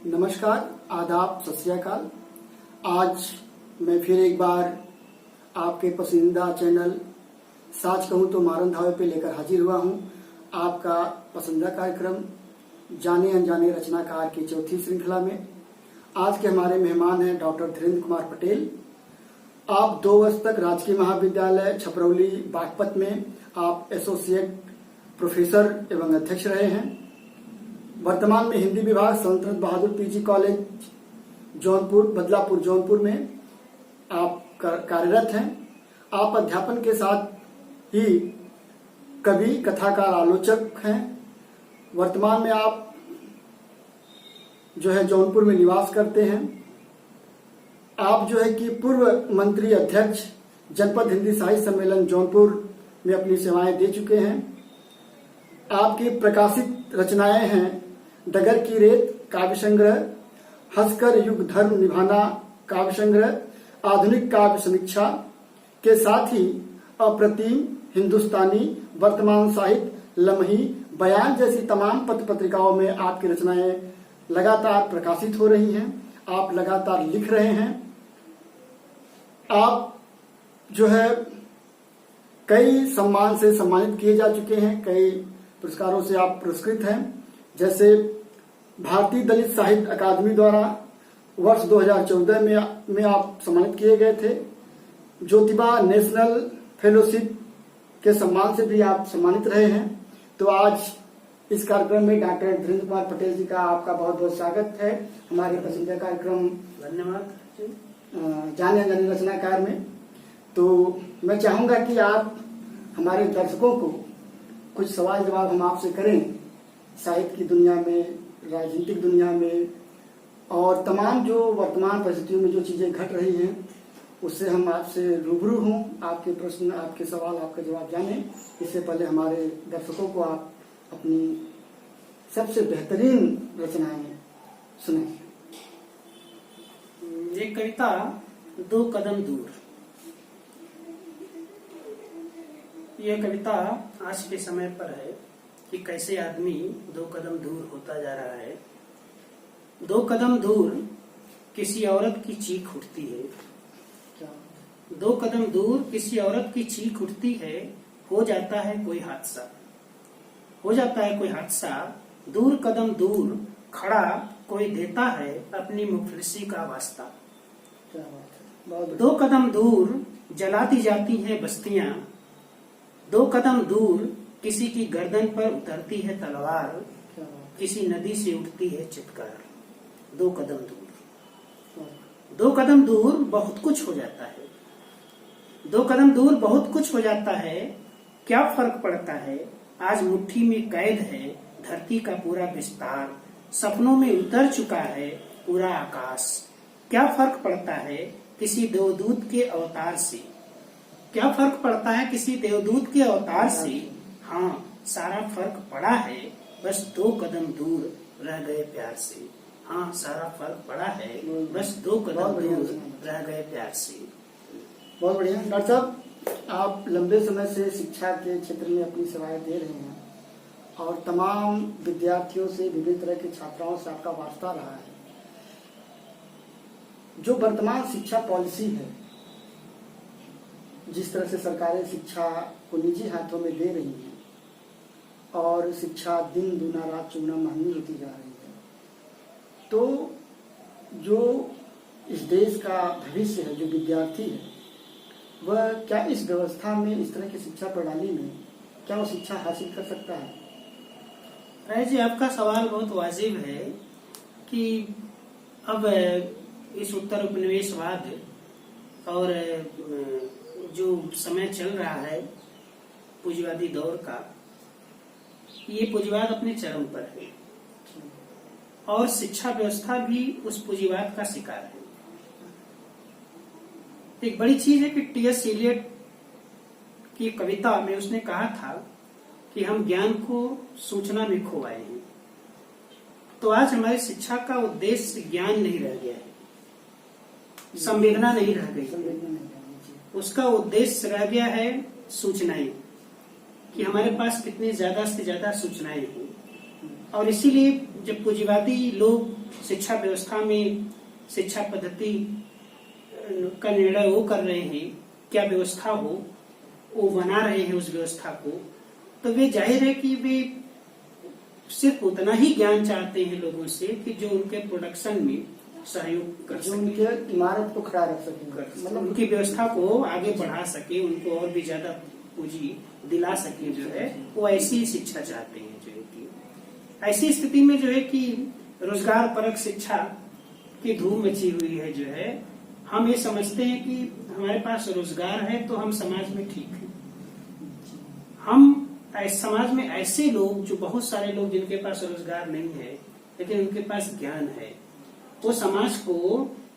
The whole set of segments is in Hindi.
नमस्कार, आदाब, सत श्री अकाल। आज मैं फिर एक बार आपके पसंदीदा चैनल साच कहूँ तो मारन धावे पे लेकर हाजिर हुआ हूँ। आपका पसंदीदा कार्यक्रम जाने अनजाने रचनाकार की चौथी श्रृंखला में आज के हमारे मेहमान हैं डॉक्टर धीरेन्द्र कुमार पटेल। आप 2 वर्ष तक राजकीय महाविद्यालय छपरौली बागपत में आप एसोसिएट प्रोफेसर एवं अध्यक्ष रहे हैं। वर्तमान में हिंदी विभाग सल्तनत बहादुर पीजी कॉलेज जौनपुर बदलापुर जौनपुर में आप कार्यरत हैं। आप अध्यापन के साथ ही कवि कथाकार आलोचक हैं। वर्तमान में आप जौनपुर में निवास करते हैं। आप कि पूर्व मंत्री अध्यक्ष जनपद हिंदी साहित्य सम्मेलन जौनपुर में अपनी सेवाएं दे चुके हैं। आपकी प्रकाशित रचनाएं हैं डगर की रेत काव्य संग्रह, हंसकर युग धर्म निभाना काव्य संग्रह, आधुनिक काव्य समीक्षा के साथ ही अप्रतिम, हिंदुस्तानी, वर्तमान साहित्य, लम्ही, बयान जैसी तमाम पत्र पत्रिकाओं में आपकी रचनाएं लगातार प्रकाशित हो रही हैं। आप लगातार लिख रहे हैं। आप कई सम्मान से सम्मानित किए जा चुके हैं। कई पुरस्कारों से आप पुरस्कृत हैं। जैसे भारतीय दलित साहित्य अकादमी द्वारा वर्ष 2014 में आप सम्मानित किए गए थे। ज्योतिबा नेशनल फेलोशिप के सम्मान से भी आप सम्मानित रहे हैं। तो आज इस कार्यक्रम में डॉक्टर धीरेन्द्र कुमार पटेल जी का आपका बहुत बहुत स्वागत है हमारे पसंदीदा कार्यक्रम धन्यवाद जाने अनजाने रचनाकार में। तो मैं चाहूंगा कि आप हमारे दर्शकों को कुछ सवाल जवाब हम आपसे करें साहित्य की दुनिया में, राजनीतिक दुनिया में और तमाम जो वर्तमान परिस्थितियों में जो चीजें घट रही हैं उससे हम आपसे रूबरू हों। आपके प्रश्न, आपके सवाल, आपका जवाब जानें। इससे पहले हमारे दर्शकों को आप अपनी सबसे बेहतरीन रचनाएं सुनाएं। ये कविता 2 कदम दूर। यह कविता आज के समय पर है कि कैसे आदमी 2 कदम दूर होता जा रहा है। 2 कदम दूर किसी औरत की चीख उठती है। 2 कदम दूर किसी औरत की चीख उठती है। हो जाता है कोई हादसा, हो जाता है कोई हादसा। दूर कदम दूर खड़ा कोई देता है अपनी मुफलिसी का वास्ता। 2 कदम दूर जला दी जाती है बस्तियां। 2 कदम दूर किसी की गर्दन पर उतरती है तलवार। किसी नदी से उठती है चित्कार। 2 कदम दूर। 2 कदम दूर बहुत कुछ हो जाता है। 2 कदम दूर बहुत कुछ हो जाता है। क्या फर्क पड़ता है, आज मुट्ठी में कैद है धरती का पूरा विस्तार। सपनों में उतर चुका है पूरा आकाश। क्या फर्क पड़ता है किसी देवदूत के अवतार से। क्या फर्क पड़ता है किसी देवदूत के अवतार से। हाँ, सारा फर्क पड़ा है, बस 2 कदम दूर रह गए प्यार से। हाँ, सारा फर्क पड़ा है, बस 2 कदम दूर रह गए प्यार से। बहुत बढ़िया। डॉक्टर साहब, आप लंबे समय से शिक्षा के क्षेत्र में अपनी सेवाएं दे रहे हैं और तमाम विद्यार्थियों से, विभिन्न तरह के छात्राओं से आपका वास्ता रहा है। जो वर्तमान शिक्षा पॉलिसी है, जिस तरह से सरकारें शिक्षा को निजी हाथों में दे रही हैं और शिक्षा दिन दुना रात चौगुना महंगी होती जा रही है, तो जो इस देश का भविष्य है, जो विद्यार्थी है, वह क्या इस व्यवस्था में, इस तरह की शिक्षा प्रणाली में क्या वो शिक्षा हासिल कर सकता है? राय जी, आपका सवाल बहुत वाजिब है कि अब इस उत्तर उपनिवेशवाद और जो समय चल रहा है पूंजीवादी दौर का, ये पूंजीवाद अपने चरम पर है और शिक्षा व्यवस्था भी उस पूंजीवाद का शिकार है। एक बड़ी चीज है कि टी.एस. इलियट की कविता में उसने कहा था कि हम ज्ञान को सूचना में खो आए हैं। तो आज हमारी शिक्षा का उद्देश्य ज्ञान नहीं रह गया है, संवेदना नहीं रह गई। उसका उद्देश्य रह गया है सूचनाएं, कि हमारे पास कितने ज्यादा से ज्यादा सूचनाएं हैं। और इसीलिए जब पूंजीवादी लोग शिक्षा व्यवस्था में शिक्षा पद्धति का निर्णय वो कर रहे हैं, क्या व्यवस्था हो वो बना रहे हैं उस व्यवस्था को, तो वे जाहिर है कि वे सिर्फ उतना ही ज्ञान चाहते हैं लोगों से कि जो उनके प्रोडक्शन में सहयोग कर जो सके, उनके इमारत को खड़ा रख सके, मतलब उनकी व्यवस्था को आगे बढ़ा सके, उनको और भी ज्यादा पूंजी दिला सके, जो है वो ऐसी शिक्षा चाहते हैं। जो है कि ऐसी स्थिति में जो है कि रोजगार परक शिक्षा की धूम मची हुई है। जो है हम ये समझते हैं कि हमारे पास रोजगार है तो हम समाज में ठीक है। हम समाज में ऐसे लोग, जो बहुत सारे लोग जिनके पास रोजगार नहीं है लेकिन उनके पास ज्ञान है, वो समाज को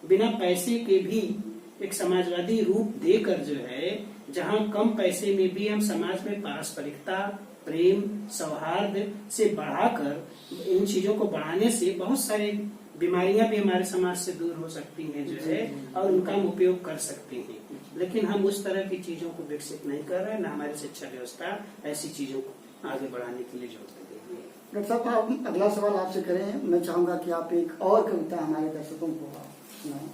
बिना पैसे के भी एक समाजवादी रूप देकर जो है, जहां कम पैसे में भी हम समाज में पारस्परिकता, प्रेम, सौहार्द से बढ़ाकर इन चीजों को बढ़ाने से बहुत सारी बीमारियां भी हमारे समाज से दूर हो सकती हैं जो है, और उनका हम उपयोग कर सकते हैं। लेकिन हम उस तरह की चीजों को विकसित नहीं कर रहे, न हमारी शिक्षा व्यवस्था ऐसी चीजों को आगे बढ़ाने के लिए जोर दे रही है। डॉक्टर साहब, आप अगला सवाल आपसे करें, मैं चाहूंगा कि आप एक और कविता हमारे दर्शकों को सुनाएं।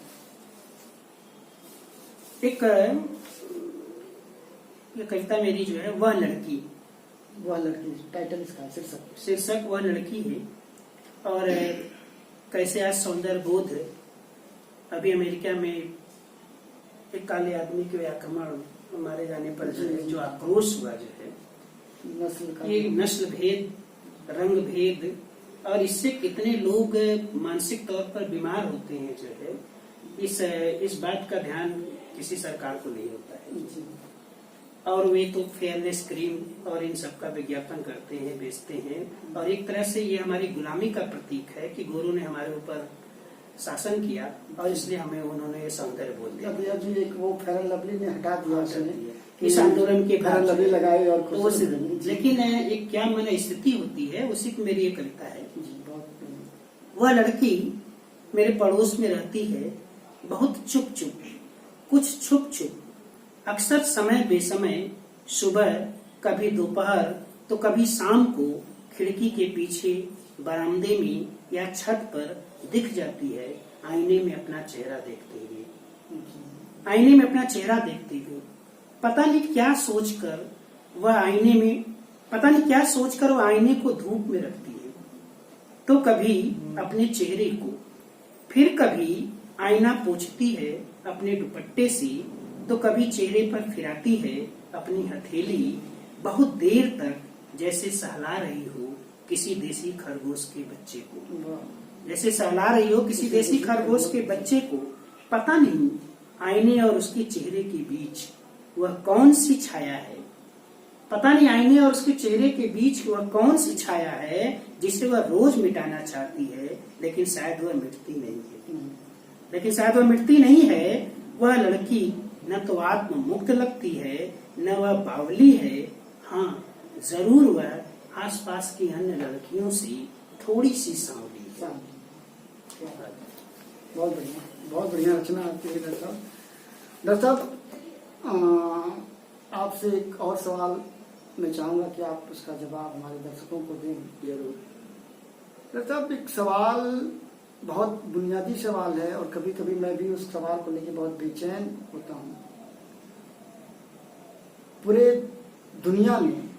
एक ये कविता मेरी जो है वह लड़की टाइटल इसका शीर्षक वह लड़की है। और कैसे आज सौंदर्य बोध, अभी अमेरिका में एक काले आदमी के आक्रमण मारे जाने पर जो आक्रोश हुआ जो है, ये नस्ल भेद, रंग भेद, और इससे कितने लोग मानसिक तौर पर बीमार होते हैं जो है, इस बात का ध्यान किसी सरकार को नहीं होता है। और वे तो फेयरनेस क्रीम और इन सब का विज्ञापन करते हैं, बेचते हैं, और एक तरह से ये हमारी गुलामी का प्रतीक है कि गोरों ने हमारे ऊपर शासन किया और इसलिए हमें उन्होंने ये सौंदर्य बोल दिया। अभी एक वो फेयर लवली ने हटा दिया इस आंदोलन के बाद लवली लगाई और तो लेकिन एक क्या मन स्थिति होती है, उसी की मेरी ये कविता है। वह लड़की मेरे पड़ोस में रहती है, बहुत चुप चुप, कुछ छुप छुप, अक्सर समय बेसमय, सुबह, कभी दोपहर तो कभी शाम को खिड़की के पीछे, बरामदे में या छत पर दिख जाती है, आईने में अपना चेहरा देखते हुए। आईने में अपना चेहरा देखते हुए पता नहीं क्या सोचकर वह आईने को धूप में रखती है। तो कभी अपने चेहरे को, फिर कभी आईना पोंछती है अपने दुपट्टे से, तो कभी चेहरे पर फिराती है अपनी हथेली, बहुत देर तक जैसे सहला रही हो किसी देसी खरगोश के बच्चे को। जैसे सहला रही हो किसी देसी खरगोश के बच्चे को। पता नहीं आईने और उसके चेहरे के बीच वह कौन सी छाया है, पता नहीं आईने और उसके चेहरे के बीच वह कौन सी छाया है जिसे वह रोज मिटाना चाहती है, लेकिन शायद वह मिटती नहीं है। वह लड़की न तो आत्म मुक्त लगती है, न वह बावली है। हाँ, जरूर वह आसपास की अन्य लड़कियों से थोड़ी सी सांवली है। बहुत बढ़िया रचना आपकी है डॉक्टर साहब। आपसे एक और सवाल मैं चाहूंगा कि आप उसका जवाब हमारे दर्शकों को दें। जरूर डॉक्टर साहब, एक सवाल बहुत बुनियादी सवाल है और कभी कभी मैं भी उस सवाल को लेकर बहुत बेचैन होता हूँ। पूरे दुनिया में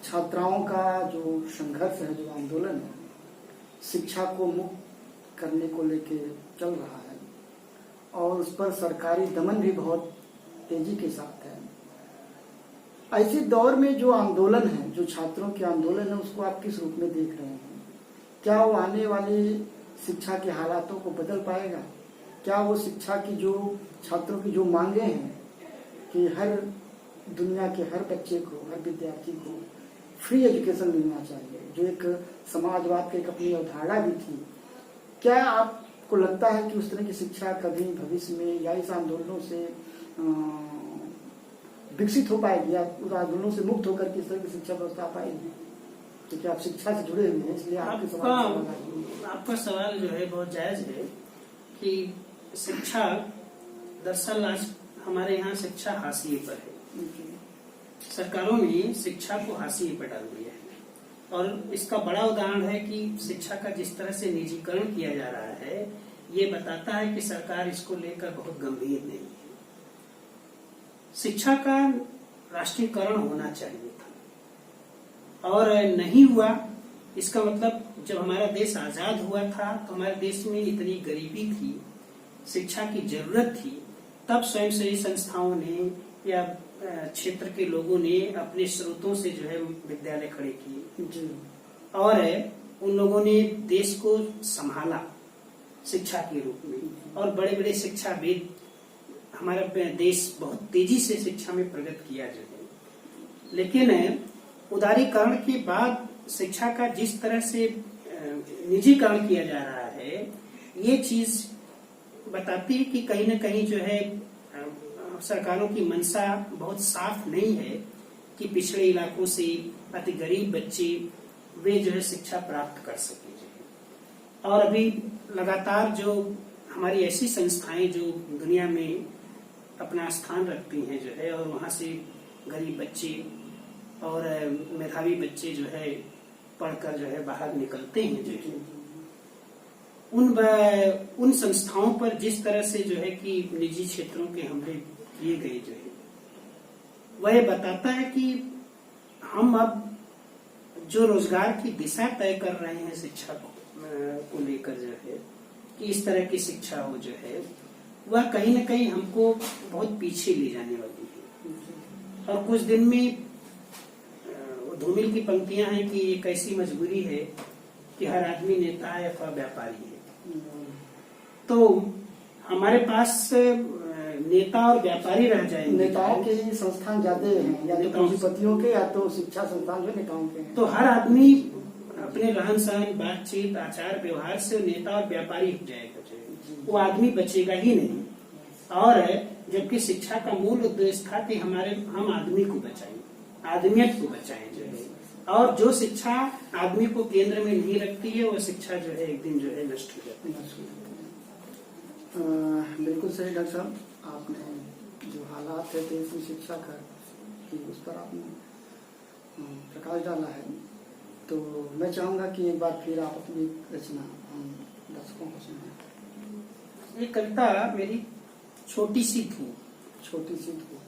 छात्राओं का जो संघर्ष है, जो आंदोलन है, शिक्षा को मुक्त करने को लेके चल रहा है और उस पर सरकारी दमन भी बहुत तेजी के साथ है। ऐसे दौर में जो आंदोलन है, जो छात्रों के आंदोलन है, उसको आप किस रूप में देख रहे हैं? क्या वो आने वाली शिक्षा के हालातों को बदल पाएगा? क्या वो शिक्षा की जो छात्रों की जो मांगे हैं कि हर दुनिया के हर बच्चे को, हर विद्यार्थी को फ्री एजुकेशन मिलना चाहिए, जो एक समाजवाद की एक अपनी अवधारणा भी थी, क्या आपको लगता है कि उस तरह की शिक्षा कभी भविष्य में या इस आंदोलनों से विकसित हो पाएगी या उस आंदोलनों से मुक्त होकर किस तरह की शिक्षा व्यवस्था आ पाएगी? क्योंकि आप शिक्षा से जुड़े हुए हैं, इसलिए आपका सवाल जो है बहुत जायज है कि शिक्षा, दरअसल आज हमारे यहाँ शिक्षा हाशिए पर है। सरकारों ने शिक्षा को हाशिए पर डाल दिया है। और इसका बड़ा उदाहरण है कि शिक्षा का जिस तरह से निजीकरण किया जा रहा है, ये बताता है कि सरकार इसको लेकर बहुत गंभीर नहीं है। शिक्षा का राष्ट्रीयकरण होना चाहिए था और नहीं हुआ। इसका मतलब जब हमारा देश आजाद हुआ था तो हमारे देश में इतनी गरीबी थी, शिक्षा की जरूरत थी, तब स्वयंसेवी संस्थाओं ने या क्षेत्र के लोगों ने अपने स्रोतों से जो है विद्यालय खड़े किए और उन लोगों ने देश को संभाला शिक्षा के रूप में और बड़े बड़े शिक्षाविद, हमारा देश बहुत तेजी से शिक्षा में प्रगति किया जो है। लेकिन उदारीकरण के बाद शिक्षा का जिस तरह से निजीकरण किया जा रहा है, ये चीज बताती है कि कहीं न कहीं जो है सरकारों की मंशा बहुत साफ नहीं है कि पिछड़े इलाकों से अति गरीब बच्चे वे जो है शिक्षा प्राप्त कर सके जो है। और अभी लगातार जो हमारी ऐसी संस्थाएं जो दुनिया में अपना स्थान रखती हैं जो है और वहाँ से गरीब बच्चे और मेधावी बच्चे जो है पढ़कर जो है बाहर निकलते हैं जो है, उन संस्थाओं पर जिस तरह से जो है कि निजी क्षेत्रों के हमले किए गए जो है, वह बताता है कि हम अब जो रोजगार की दिशा तय कर रहे हैं शिक्षा को लेकर जो है कि इस तरह की शिक्षा हो जो है, वह कहीं न कहीं हमको बहुत पीछे ले जाने वाली है। और कुछ दिन में धूमिल की पंक्तियां हैं कि एक ऐसी मजबूरी है कि हर आदमी नेता है अथवा व्यापारी है। तो हमारे पास नेता और व्यापारी रह जाएंगे। नेताओं के ही संस्थान ज्यादा हैं, या तो पूंजीपतियों के या तो शिक्षा संस्थान जो नेताओं के हैं। तो हर आदमी अपने रहन सहन, बातचीत, आचार व्यवहार से नेता और व्यापारी हो जाएगा, वो आदमी बचेगा ही नहीं। और जबकि शिक्षा का मूल उद्देश्य था कि हम आदमी को बचाएं, आदमियत को बचाएं जो है। और जो शिक्षा आदमी को केंद्र में नहीं रखती है, वो शिक्षा जो है एक दिन जो है नष्ट हो जाती है। बिल्कुल सही डॉक्टर साहब, आपने जो हालात है देश में शिक्षा का उस पर आपने प्रकाश डाला है। तो मैं चाहूंगा कि एक बार फिर आप अपनी रचना दर्शकों को सुनाएं। ये कविता मेरी छोटी सी धूप। छोटी सी धूप।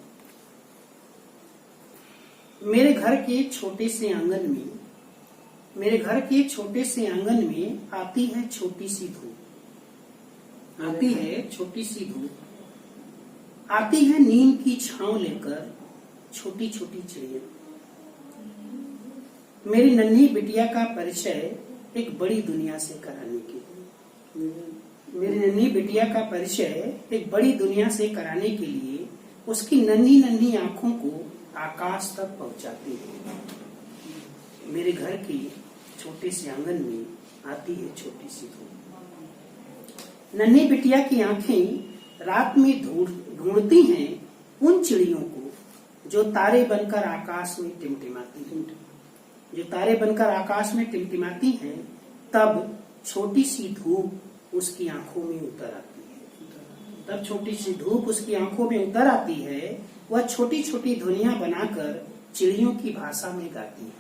मेरे घर के छोटे से आंगन में, मेरे घर के छोटे से आंगन में आती है छोटी सी धूप, आती है छोटी सी धूप, आती है नीम की छांव लेकर छोटी छोटी चिड़िया। मेरी नन्ही बिटिया का परिचय एक बड़ी दुनिया से कराने के लिए, मेरी नन्ही बिटिया का परिचय एक बड़ी दुनिया से कराने के लिए उसकी नन्ही नन्ही आंखों को आकाश तक पहुंचाती है। मेरे घर के छोटे से आंगन में आती है छोटी सी धूप। नन्ही बिटिया की आंखें रात में ढूंढती हैं उन चिड़ियों को जो तारे बनकर आकाश में टिमटिमाती हैं, जो तारे बनकर आकाश में टिमटिमाती हैं। तब छोटी सी धूप उसकी आंखों में उतर आती है, तब छोटी सी धूप उसकी आंखों में उतर आती है। वह छोटी छोटी ध्वनियां बनाकर चिड़ियों की भाषा में गाती है,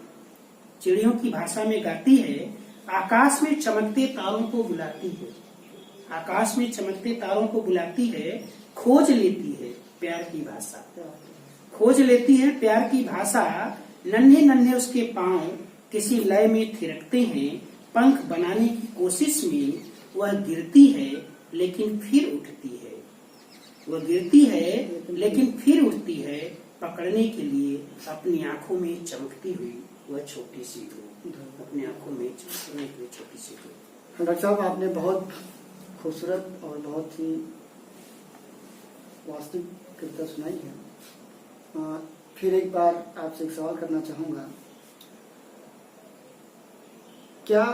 चिड़ियों की भाषा में गाती है। आकाश में चमकते तारों को बुलाती है, आकाश में चमकते तारों को बुलाती है। खोज लेती है प्यार की भाषा, खोज लेती है प्यार की भाषा। नन्हे नन्हे उसके पांव किसी लय में थिरकते हैं। पंख बनाने की कोशिश में वह गिरती है लेकिन फिर उठती है, वह गिरती है लेकिन फिर उठती है, पकड़ने के लिए अपनी आंखों में चमकती हुई वह छोटी सी धूप, अपनी आंखों में चमकने के लिए छोटी सी धूप। डॉक्टर साहब, आपने बहुत खूबसूरत और बहुत ही वास्तविक कविता सुनाई है। फिर एक बार आपसे एक सवाल करना चाहूंगा, क्या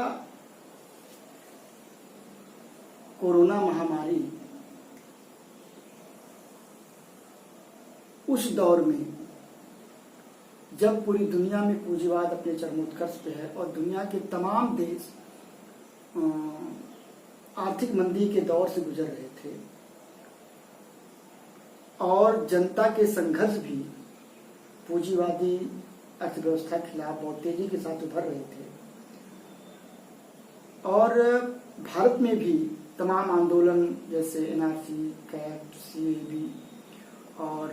कोरोना महामारी उस दौर में जब पूरी दुनिया में पूंजीवाद अपने चरमोत्कर्ष पे है और दुनिया के तमाम देश आर्थिक मंदी के दौर से गुजर रहे थे और जनता के संघर्ष भी पूंजीवादी अर्थव्यवस्था के खिलाफ बहुत तेजी के साथ उभर रहे थे। और भारत में भी तमाम आंदोलन जैसे एनआरसी, कैट, सीएबी और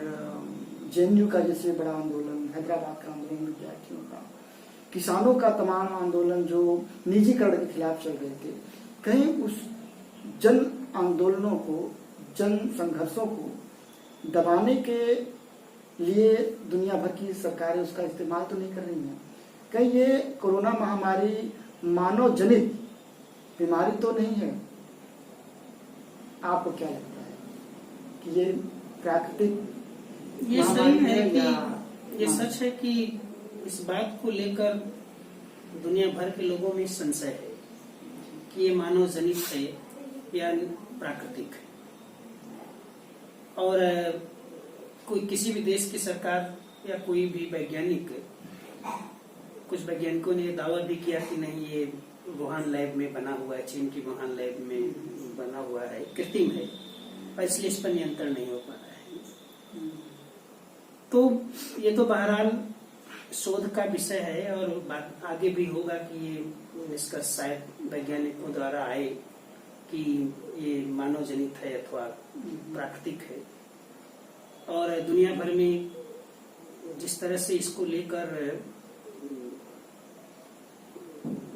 जेएनयू का जैसे बड़ा आंदोलन, हैदराबाद का आंदोलन, विद्यार्थियों का, किसानों का तमाम आंदोलन जो निजीकरण के खिलाफ चल रहे थे, कहीं उस जन आंदोलनों को, जन संघर्षों को दबाने के लिए दुनिया भर की सरकारें उसका इस्तेमाल तो नहीं कर रही हैं। कहीं ये कोरोना महामारी मानव जनित बीमारी तो नहीं है? आपको क्या लगता है कि ये प्राकृतिक ये सही है या कि ये सच है कि इस बात को लेकर दुनिया भर के लोगों में संशय है कि ये मानव जनित है या प्राकृतिक है। और कोई किसी भी देश की सरकार या कोई भी वैज्ञानिक, कुछ वैज्ञानिकों ने दावा भी किया कि नहीं ये वुहान लैब में बना हुआ है, चीन की वुहान लैब में बना हुआ है, कृत्रिम है और इसलिए इस पर नियंत्रण नहीं हो पा रहा है। तो ये तो बहरहाल शोध का विषय है और बात आगे भी होगा कि ये निष्कर्ष शायद वैज्ञानिकों द्वारा आए कि ये मानव जनित है अथवा प्राकृतिक है। और दुनिया भर में जिस तरह से इसको लेकर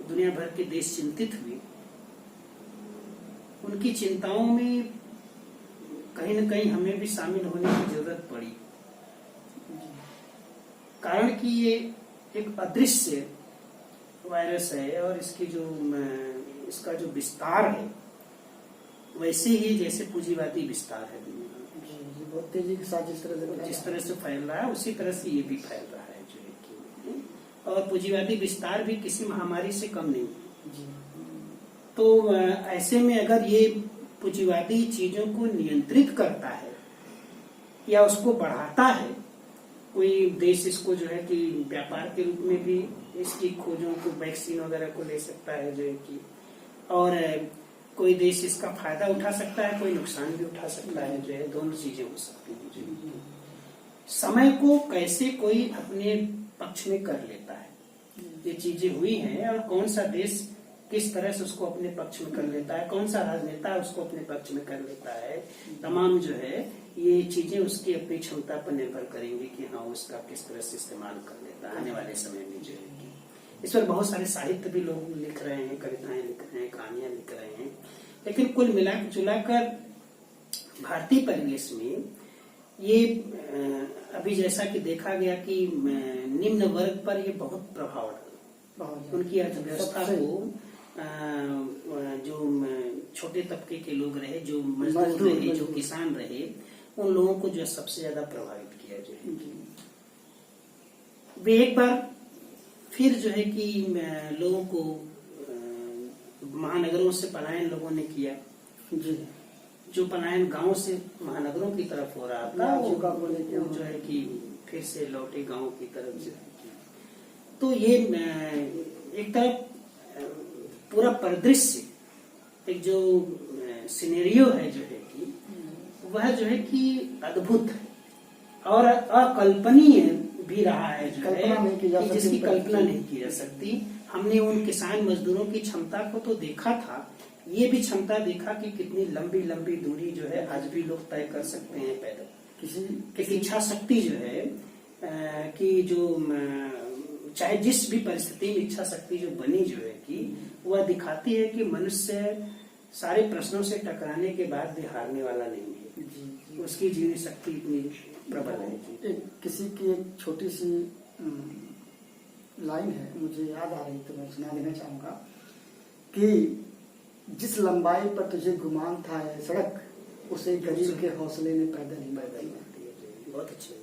दुनिया भर के देश चिंतित हुए, उनकी चिंताओं में कहीं न कहीं हमें भी शामिल होने की जरूरत पड़ी। कारण कि ये एक अदृश्य वायरस है और इसका जो विस्तार है वैसे ही जैसे पूंजीवादी विस्तार है दुनिया में, बहुत तेजी के साथ जिस तरह से फैल रहा है उसी तरह से ये भी फैल रहा है जो है कि, और पूंजीवादी विस्तार भी किसी महामारी से कम नहीं है। तो ऐसे में अगर ये पूंजीवादी चीजों को नियंत्रित करता है या उसको बढ़ाता है, कोई देश इसको जो है कि व्यापार के रूप में भी इसकी खोजों को, वैक्सीन वगैरह को ले सकता है जो है कि, और कोई देश इसका फायदा उठा सकता है, कोई नुकसान भी उठा सकता है जो है, दोनों चीजें हो सकती हैं जो है। समय को कैसे कोई अपने पक्ष में कर लेता है, ये चीजें हुई हैं, और कौन सा देश किस तरह से उसको अपने पक्ष में कर लेता है, कौन सा राजनेता उसको अपने पक्ष में कर लेता है, तमाम जो है ये चीजें उसकी अपनी क्षमता पर निर्भर करेंगी कि हाँ उसका किस तरह से इस्तेमाल कर लेता है आने वाले समय में जो है। इस पर बहुत सारे साहित्य भी लोग लिख रहे हैं, कविताएं लिख रहे हैं, कहानियां लिख रहे हैं, लेकिन कुल मिला जुलाकर भारतीय परिवेश में ये अभी जैसा कि देखा गया कि निम्न वर्ग पर ये बहुत प्रभाव डाला। उनकी अर्थव्यवस्था को जो छोटे तबके के लोग रहे, जो मजदूर रहे, जो किसान रहे, उन लोगों को जो सबसे ज्यादा प्रभावित किया जो है। वे एक बार फिर जो है कि लोगों को महानगरों से पलायन लोगों ने किया, जो पलायन गांव से महानगरों की तरफ हो रहा था वो जो है कि फिर से लौटे गांव की तरफ जो है। तो ये एक तरफ पूरा परिदृश्य, एक जो सिनेरियो है जो है कि वह जो है कि अद्भुत है और अकल्पनीय भी रहा है जो है कि जिसकी कल्पना नहीं की जा सकती। हमने उन किसान मजदूरों की क्षमता को तो देखा था, ये भी क्षमता देखा कि कितनी लंबी लंबी दूरी जो है आज भी लोग तय कर सकते हैं पैदल। किसी इच्छा शक्ति जो है कि जो चाहे जिस भी परिस्थिति में इच्छा शक्ति जो बनी जो है कि वह दिखाती है कि मनुष्य सारे प्रश्नों से टकराने के बाद भी हारने वाला नहीं है। उसकी जीवन शक्ति इतनी प्रबल है। किसी की एक छोटी सी लाइन है मुझे याद आ रही, तो मैं सुना देना चाहूंगा कि जिस लंबाई पर तुझे गुमान था है सड़क, उसे गरीब के हौसले ने पैदल ही बदल दी। बहुत अच्छे।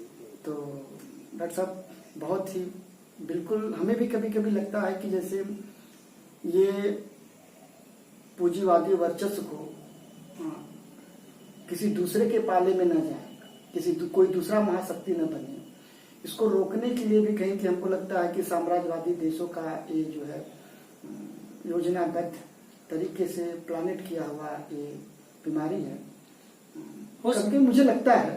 तो डॉक्टर साहब बहुत ही बिल्कुल हमें भी कभी कभी लगता है कि जैसे ये पूंजीवादी वर्चस्व को किसी दूसरे के पाले में न जाए, कोई दूसरा महाशक्ति न बने, इसको रोकने के लिए भी कहीं कि हमको लगता है कि साम्राज्यवादी देशों का ये जो है योजनाबद्ध तरीके से प्लानिट किया हुआ ये बीमारी है। हो सके मुझे लगता है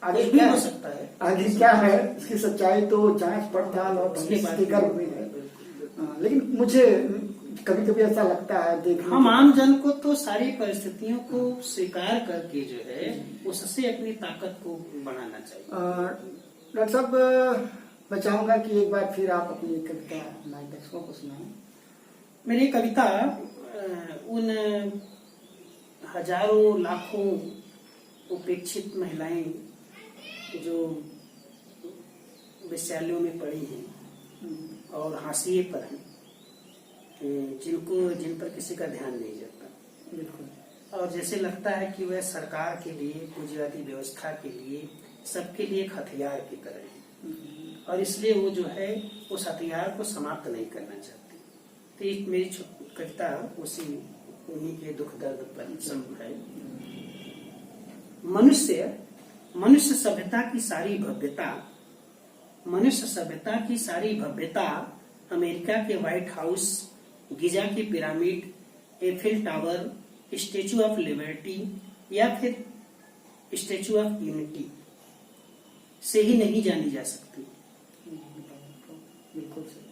आगे कुछ भी क्या हो है? सकता है। आगे क्या है इसकी सच्चाई तो जांच पड़ताल और उसके बाद के गर्भ में है। लेकिन मुझे कभी कभी ऐसा लगता है देखने हम के आम जन को तो सारी परिस्थितियों को स्वीकार करके जो है उससे अपनी ताकत को बढ़ाना चाहिए। डॉक्टर साहब, मैं चाहूंगा कि एक बार फिर आप अपनी कविता हमारे दर्शकों को सुनाएं। मेरी कविता उन हजारों लाखों उपेक्षित महिलाएं जो विद्यालयों में पढ़ी हैं और हाशिए पर हैं, जिन पर किसी का ध्यान नहीं जाता, बिल्कुल। और जैसे लगता है कि वह सरकार के लिए, पूंजीवादी व्यवस्था के लिए, सबके लिए एक हथियार की तरह है और इसलिए वो जो है उस हथियार को समाप्त नहीं करना चाहती। तो एक मेरी कविता उन्हीं के दुख दर्द पर सब है। मनुष्य सभ्यता की सारी भव्यता, मनुष्य सभ्यता की सारी भव्यता अमेरिका के व्हाइट हाउस, गिजा के pyramid, Eiffel tower, statue of liberty या फिर स्टेचू ऑफ यूनिटी से ही नहीं जानी जा सकती। बिल्कुल सही।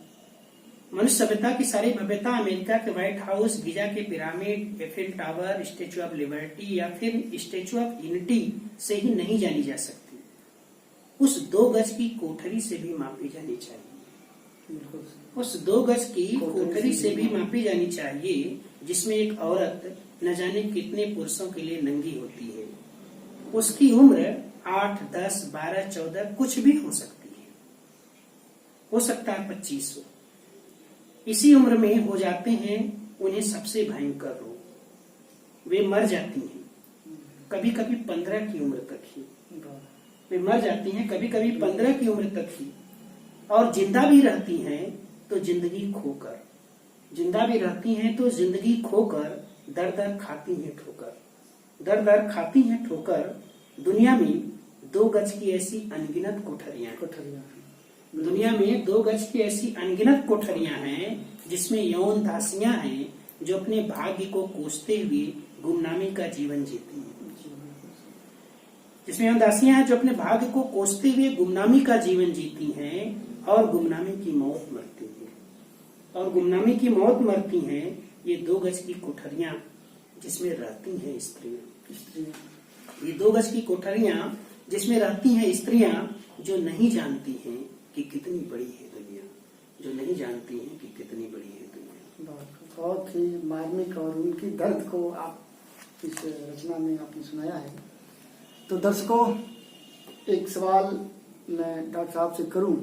मनुष्य सभ्यता की सारी भव्यता अमेरिका के व्हाइट हाउस, गिजा के pyramid, Eiffel tower, statue of liberty या फिर स्टेचू ऑफ यूनिटी से ही नहीं जानी जा सकती। उस 2 गज की कोठरी से भी मापी जानी चाहिए। उस 2 गज की कोठरी से भी मापी जानी चाहिए जिसमें एक औरत न जाने कितने पुरुषों के लिए नंगी होती है। उसकी उम्र 8, 10, 12, 14 कुछ भी हो सकती है, हो सकता है 25 हो। इसी उम्र में हो जाते हैं उन्हें सबसे भयंकर रोग, वे मर जाती हैं कभी कभी 15 की उम्र तक ही। वे मर जाती हैं कभी कभी 15 की उम्र तक ही, और जिंदा भी रहती हैं तो जिंदगी खोकर, जिंदा भी रहती हैं तो जिंदगी खोकर दर दर खाती हैं ठोकर, दर दर खाती हैं ठोकर। दुनिया में 2 गज की ऐसी अनगिनत कोठरियां, दुनिया में 2 गज की ऐसी अनगिनत कोठरियां हैं जिसमें यौन दासियां हैं जो अपने भाग्य को कोसते हुए गुमनामी का जीवन जीती हैं, जिसमें यौन दासियां हैं जो अपने भाग्य को कोसते हुए गुमनामी का जीवन जीती हैं और गुमनामी की मौत मरती है, और गुमनामी की मौत मरती हैं ये 2 गज की कोठरियां जिसमें रहती हैं स्त्रियां। ये 2 गज की कोठरियां जिसमें रहती हैं स्त्रियां जो नहीं जानती हैं कि कितनी बड़ी है दुनिया, जो नहीं जानती हैं कि कितनी बड़ी है दुनिया। बहुत ही मार्मिक और उनकी दर्द को आप इस रचना में आपने सुनाया है। तो दर्शकों, एक सवाल मैं डॉक्टर साहब से करूं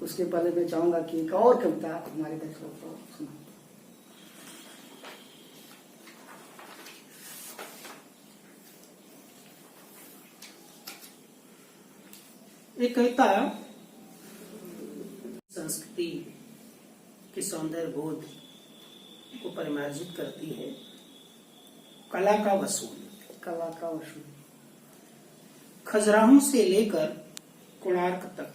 उसके पहले मैं चाहूंगा कि एक और कविता हमारे दर्शकों को सुना। एक कविता संस्कृति के सौंदर्य बोध को परिमार्जित करती है। कला का वसूल। कला का वसूल। खजुराहों से लेकर कोणार्क तक,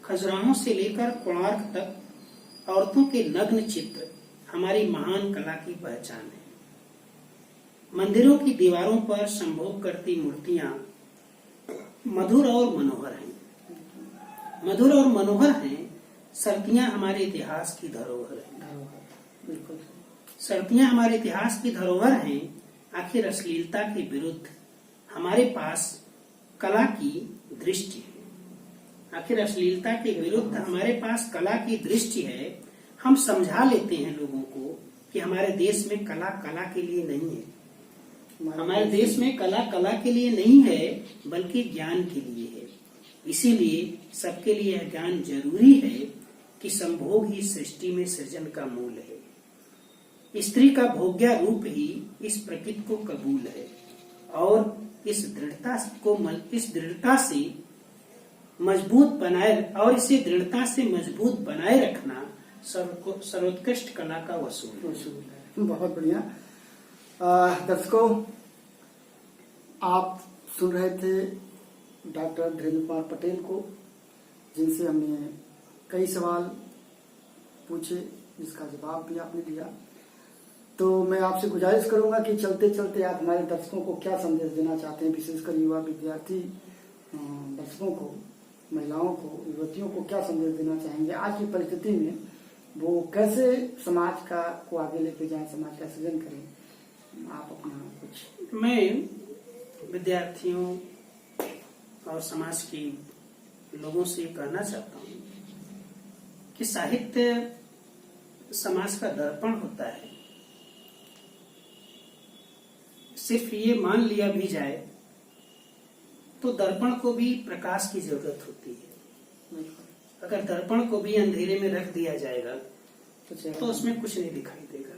खजुराहों से लेकर कोणार्क तक औरतों के नग्न चित्र हमारी महान कला की पहचान है। मंदिरों की दीवारों पर संभोग करती मूर्तियां मधुर और मनोहर हैं, मधुर और मनोहर हैं। सर्दियां हमारे इतिहास की धरोहर है, बिल्कुल। सर्दियां हमारे इतिहास की धरोहर हैं। आखिर अश्लीलता के विरुद्ध हमारे पास कला की दृष्टि है, आखिर अश्लीलता के विरुद्ध हमारे पास कला की दृष्टि है। हम समझा लेते हैं लोगों को कि हमारे देश में कला कला के लिए नहीं है, हमारे देश में कला कला के लिए नहीं है बल्कि ज्ञान के लिए है। इसीलिए सबके लिए यह ज्ञान जरूरी है कि संभोग ही सृष्टि में सृजन का मूल है। स्त्री का भोग्या रूप ही इस प्रकृति को कबूल है, और इस दृढ़ता से मजबूत बनाए, और इसे दृढ़ता से मजबूत बनाए रखना सर्वोत्कृष्ट कला का वसूल है। बहुत बढ़िया। दर्शकों, आप सुन रहे थे डॉक्टर धीरेन्द्र कुमार पटेल को, जिनसे हमने कई सवाल पूछे जिसका जवाब भी आपने दिया। तो मैं आपसे गुजारिश करूंगा कि चलते चलते आप हमारे दर्शकों को क्या संदेश देना चाहते हैं, विशेषकर युवा विद्यार्थी दर्शकों को, महिलाओं को, युवतियों को क्या संदेश देना चाहेंगे आज की परिस्थिति में? वो कैसे समाज को आगे लेके जाएं, समाज का सृजन करें? आप अपना कुछ। मैं विद्यार्थियों और समाज के लोगों से कहना चाहता हूँ कि साहित्य समाज का दर्पण होता है। सिर्फ ये मान लिया भी जाए तो दर्पण को भी प्रकाश की जरूरत होती है। अगर दर्पण को भी अंधेरे में रख दिया जाएगा तो उसमें कुछ नहीं दिखाई देगा।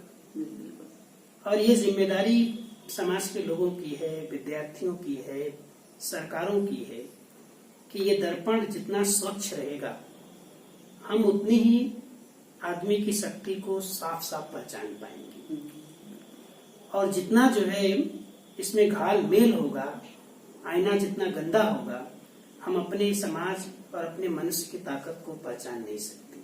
और ये जिम्मेदारी समाज के लोगों की है, विद्यार्थियों की है, सरकारों की है कि ये दर्पण जितना स्वच्छ रहेगा हम उतनी ही आदमी की शक्ति को साफ साफ पहचान पाएंगे। और जितना जो है इसमें घाल मेल होगा, आईना जितना गंदा होगा, हम अपने समाज और अपने मनुष्य की ताकत को पहचान नहीं सकते।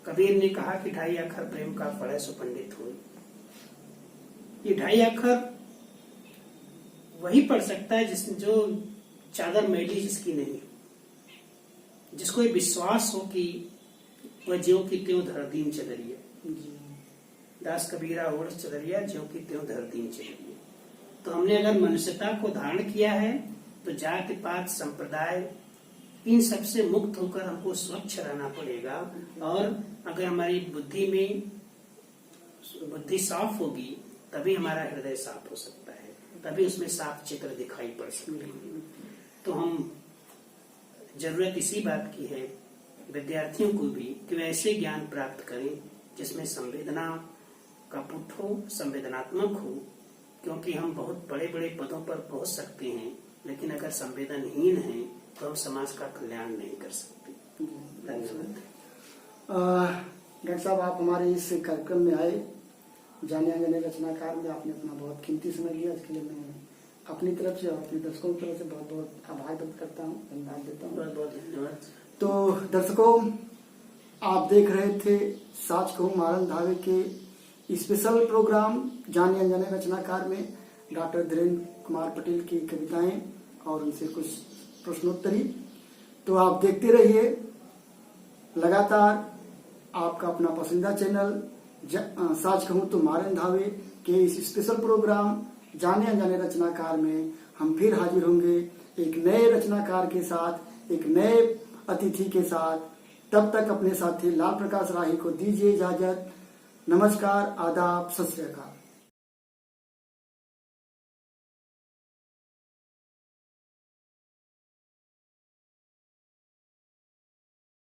कबीर ने कहा कि 2.5 अक्षर प्रेम का पढ़े सो पंडित हो। ये 2.5 अक्षर वही पढ़ सकता है जो चादर मैली जिसकी नहीं, जिसको ये विश्वास हो कि वह ज्यों की त्यों धर दीन चलरिया। दास कबीरा ओढ़ चलरिया ज्यों की त्यों धर दीन चलरिया। तो हमने अगर मनुष्यता को धारण किया है तो जाति पात संप्रदाय इन सब से मुक्त होकर हमको स्वच्छ रहना पड़ेगा। और अगर हमारी बुद्धि साफ होगी तभी हमारा हृदय साफ हो सकता है, तभी उसमें साफ चित्र दिखाई पड़ सकते हैं। तो हम जरूरत इसी बात की है विद्यार्थियों को भी कि वे ऐसे ज्ञान प्राप्त करें जिसमें संवेदना का पुट हो, संवेदनात्मक हो। क्योंकि हम बहुत बड़े बड़े पदों पर पहुंच सकते हैं, लेकिन अगर संवेदनहीन हैं तो हम समाज का कल्याण नहीं कर सकते। धन्यवाद। डॉक्टर साहब, आप हमारे इस कार्यक्रम में आए, जाने अनजाने रचनाकार में आपने अपना बहुत कीमती समय दिया। इसके लिए मैं अपनी तरफ से और अपने दर्शकों की तरफ से बहुत बहुत आभार व्यक्त करता हूँ, धन्यवाद देता हूँ। बहुत बहुत धन्यवाद। तो दर्शकों, आप देख रहे थे साच कहूं मारन धावे के स्पेशल प्रोग्राम जाने अनजाने रचनाकार में डॉक्टर धीरेन्द्र कुमार पटेल की कविताएं और उनसे कुछ प्रश्नोत्तरी। तो आप देखते रहिए लगातार आपका अपना पसंदीदा चैनल साच कहूं तो मारन धावे के इस स्पेशल प्रोग्राम जाने अनजाने रचनाकार में हम फिर हाजिर होंगे एक नए रचनाकार के साथ, एक नए अतिथि के साथ। तब तक अपने साथी लाल प्रकाश राही को दीजिए इजाजत। नमस्कार, आदाब, सत श्री अकाल।